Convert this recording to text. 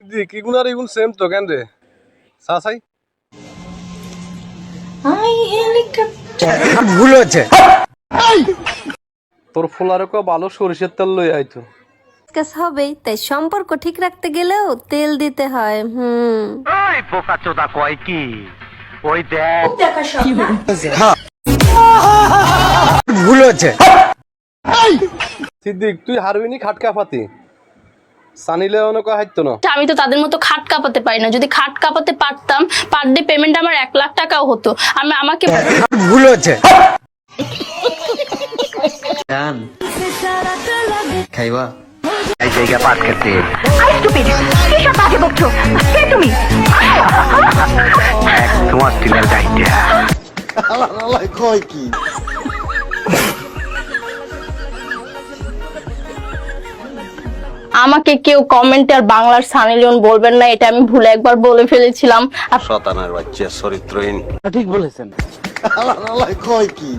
সিদ্দিক ইগুন আর ইগুন same তো কেন রে সাসাই ভুল হচ্ছে। তোর ফুলারে কো ভালো সরিষার তেল লই আইতো কাজ হবেই, তাই সম্পর্ক ঠিক রাখতে গেলেও তেল দিতে হয়। ওই বোকা চোদা কয় কি ওই দেখ ভুল হচ্ছে। সিদ্দিক তুই হারবিনি খাটকা পাতি সানিলে অনেক হাইতো না আমি তো তাদের মতো খাট কাঁপাতে পারি না। যদি খাট কাঁপাতে পারতাম, পার ডে পেমেন্ট আমার 1,00,000 টাকাও হতো। আমাকে ভুল হচ্ছে। খাইবা এই জায়গা পাট খেতে তোমার টিলার গাইডা কয় কি আমাকে কেউ কমেন্টে আর বাংলার সানি লিওন বলবেন না, এটা আমি ভুলে একবার বলে ফেলেছিলাম। শতানার বাচ্চা চরিত্রহীন ঠিক বলেছেন। কয় কি